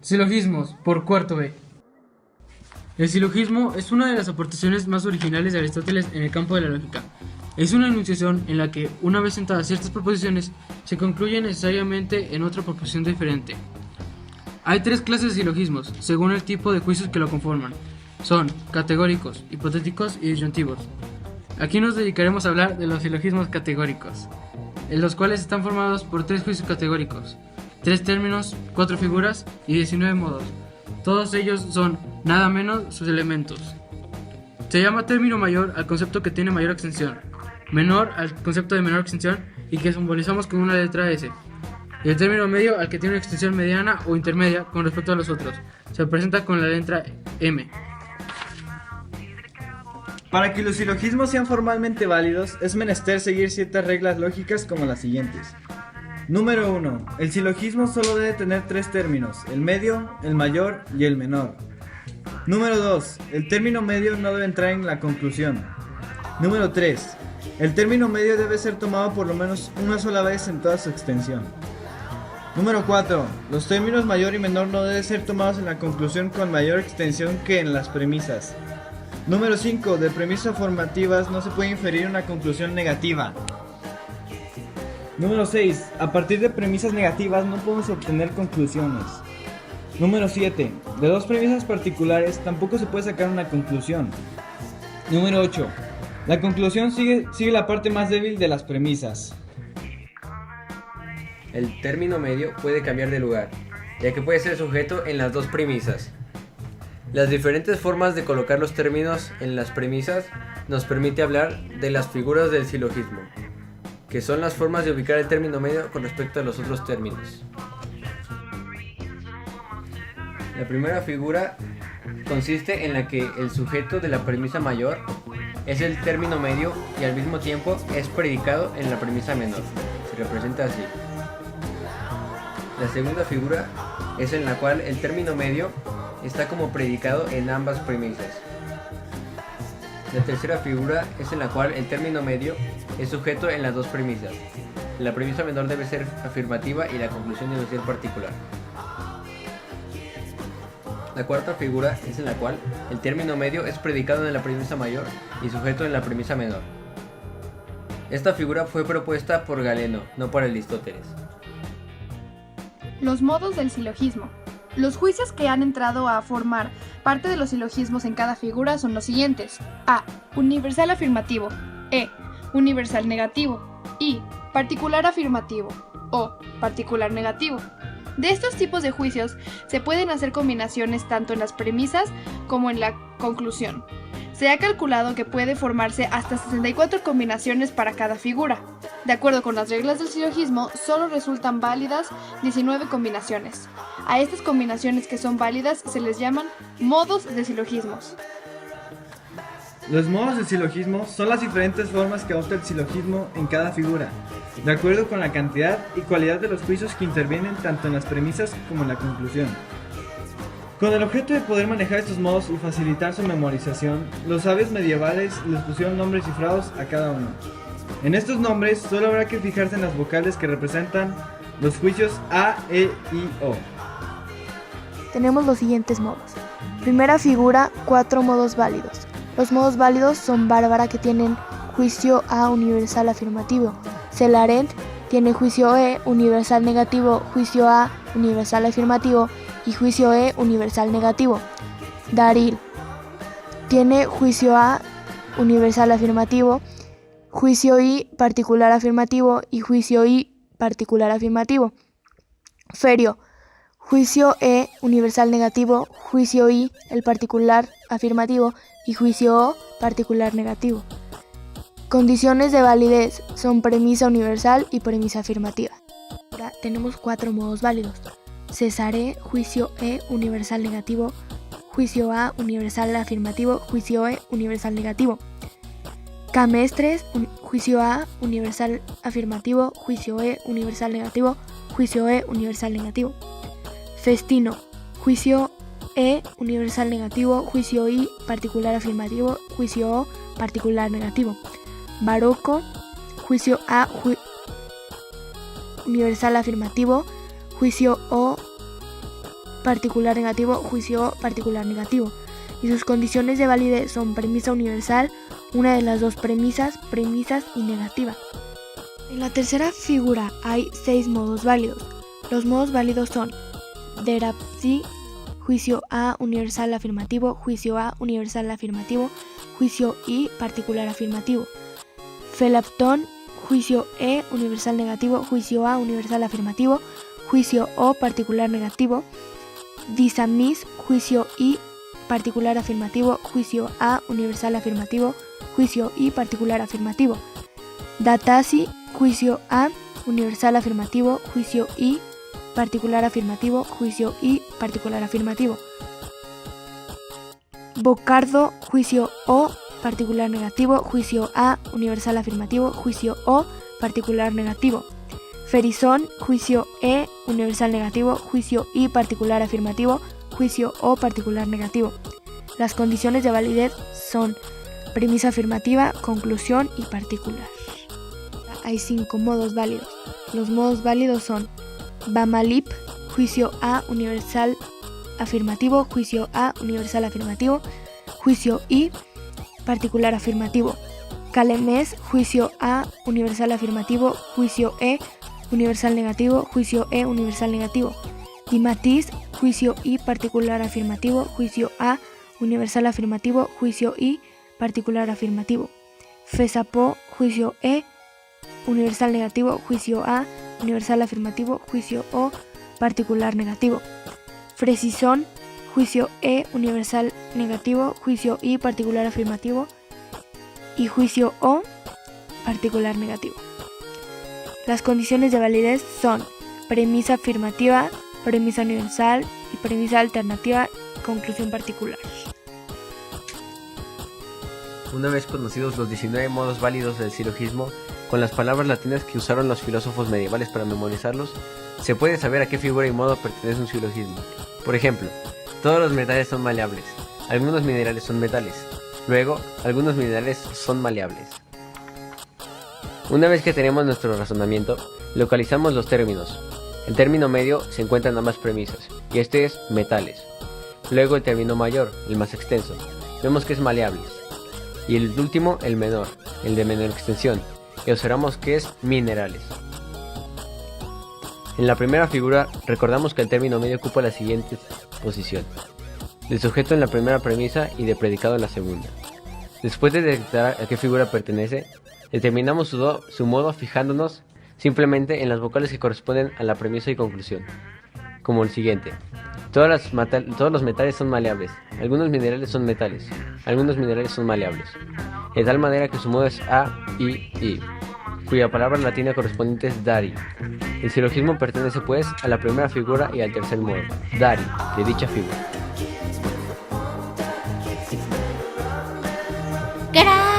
Silogismos, por cuarto B. El silogismo es una de las aportaciones más originales de Aristóteles en el campo de la lógica. Es una enunciación en la que, una vez sentadas ciertas proposiciones, se concluye necesariamente en otra proposición diferente. Hay tres clases de silogismos, según el tipo de juicios que lo conforman. Son categóricos, hipotéticos y disyuntivos. Aquí nos dedicaremos a hablar de los silogismos categóricos, en los cuales están formados por tres juicios categóricos, 3 términos, 4 figuras y 19 modos. Todos ellos son, nada menos, sus elementos. Se llama término mayor al concepto que tiene mayor extensión, menor al concepto de menor extensión y que simbolizamos con una letra S. Y el término medio al que tiene una extensión mediana o intermedia con respecto a los otros. Se presenta con la letra M. Para que los silogismos sean formalmente válidos, es menester seguir ciertas reglas lógicas como las siguientes. Número 1. El silogismo solo debe tener 3 términos, el medio, el mayor y el menor. Número 2. El término medio no debe entrar en la conclusión. Número 3. El término medio debe ser tomado por lo menos una sola vez en toda su extensión. Número 4. Los términos mayor y menor no deben ser tomados en la conclusión con mayor extensión que en las premisas. Número 5. De premisas afirmativas no se puede inferir una conclusión negativa. Número 6. A partir de premisas negativas no podemos obtener conclusiones. Número 7. De dos premisas particulares tampoco se puede sacar una conclusión. Número 8. La conclusión sigue la parte más débil de las premisas. El término medio puede cambiar de lugar, ya que puede ser sujeto en las dos premisas. Las diferentes formas de colocar los términos en las premisas nos permite hablar de las figuras del silogismo, que son las formas de ubicar el término medio con respecto a los otros términos. La primera figura consiste en la que el sujeto de la premisa mayor es el término medio y al mismo tiempo es predicado en la premisa menor. Se representa así. La segunda figura es en la cual el término medio está como predicado en ambas premisas. La tercera figura es en la cual el término medio es sujeto en las dos premisas. La premisa menor debe ser afirmativa y la conclusión debe ser particular. La cuarta figura es en la cual el término medio es predicado en la premisa mayor y sujeto en la premisa menor. Esta figura fue propuesta por Galeno, no por Aristóteles. Los modos del silogismo. Los juicios que han entrado a formar parte de los silogismos en cada figura son los siguientes: A. Universal afirmativo. E. Universal negativo. I. Particular afirmativo. O. Particular negativo. De estos tipos de juicios se pueden hacer combinaciones tanto en las premisas como en la conclusión. Se ha calculado que puede formarse hasta 64 combinaciones para cada figura. De acuerdo con las reglas del silogismo, solo resultan válidas 19 combinaciones. A estas combinaciones que son válidas se les llaman modos de silogismos. Los modos de silogismo son las diferentes formas que adopta el silogismo en cada figura, de acuerdo con la cantidad y cualidad de los juicios que intervienen tanto en las premisas como en la conclusión. Con el objeto de poder manejar estos modos y facilitar su memorización, los sabios medievales les pusieron nombres cifrados a cada uno. En estos nombres solo habrá que fijarse en las vocales que representan los juicios A, E, I, O. Tenemos los siguientes modos. Primera figura, 4 modos válidos. Los modos válidos son Bárbara, que tienen juicio A universal afirmativo. Celarent tiene juicio E universal negativo, juicio A universal afirmativo y juicio E universal negativo. Daril tiene juicio A universal afirmativo, juicio I particular afirmativo y juicio I particular afirmativo. Ferio, juicio E universal negativo, juicio I el particular afirmativo y juicio O particular negativo. Condiciones de validez son premisa universal y premisa afirmativa. Ahora tenemos 4 modos válidos. Cesare, juicio E universal negativo, juicio A universal afirmativo, juicio E universal negativo. Camestres, juicio A universal afirmativo, juicio E universal negativo, juicio E universal negativo. Festino, juicio E universal negativo, juicio I particular afirmativo, juicio O particular negativo. Barroco, juicio A universal afirmativo, juicio O particular negativo, juicio O, particular negativo. Y sus condiciones de validez son premisa universal, una de las dos premisas y negativa. En la tercera figura hay 6 modos válidos. Los modos válidos son Derapsi, juicio A universal afirmativo, juicio A universal afirmativo, juicio I particular afirmativo. Felaptón, juicio E universal negativo, juicio A universal afirmativo, juicio O particular negativo. Disamis, juicio I particular afirmativo, juicio A universal afirmativo, juicio I particular afirmativo. Datasi, juicio A universal afirmativo, juicio I particular afirmativo, juicio I particular afirmativo. Bocardo, juicio O particular negativo, juicio A universal afirmativo, juicio O particular negativo. Ferizón, juicio E universal negativo, juicio I particular afirmativo, juicio O particular negativo. Las condiciones de validez son premisa afirmativa, conclusión y particular. Hay 5 modos válidos. Los modos válidos son Bamalip, juicio A universal afirmativo, juicio A universal afirmativo, juicio I particular afirmativo. Calemes, juicio A universal afirmativo, juicio E universal negativo, juicio E universal negativo. Dimatis, juicio I particular afirmativo, juicio A universal afirmativo, juicio I particular afirmativo. Fesapo, juicio E universal negativo, juicio A universal afirmativo, juicio O particular negativo. Fresizón, juicio E universal negativo, juicio I particular afirmativo y juicio O particular negativo. Las condiciones de validez son premisa afirmativa, premisa universal y premisa alternativa, conclusión particular. Una vez conocidos los 19 modos válidos del silogismo, con las palabras latinas que usaron los filósofos medievales para memorizarlos, se puede saber a qué figura y modo pertenece un silogismo. Por ejemplo, todos los metales son maleables, algunos minerales son metales, luego, algunos minerales son maleables. Una vez que tenemos nuestro razonamiento, localizamos los términos. El término medio se encuentra en ambas premisas, y este es metales. Luego el término mayor, el más extenso, vemos que es maleables. Y el último, el menor, el de menor extensión, y observamos que es minerales. En la primera figura, recordamos que el término medio ocupa la siguiente posición: de sujeto en la primera premisa y de predicado en la segunda. Después de detectar a qué figura pertenece, determinamos su modo fijándonos simplemente en las vocales que corresponden a la premisa y conclusión, como el siguiente: todos los metales son maleables, algunos minerales son metales, algunos minerales son maleables, de tal manera que su modo es A, I, cuya palabra latina correspondiente es dari. El silogismo pertenece pues a la primera figura y al tercer modo, dari, de dicha figura. ¡Gracias!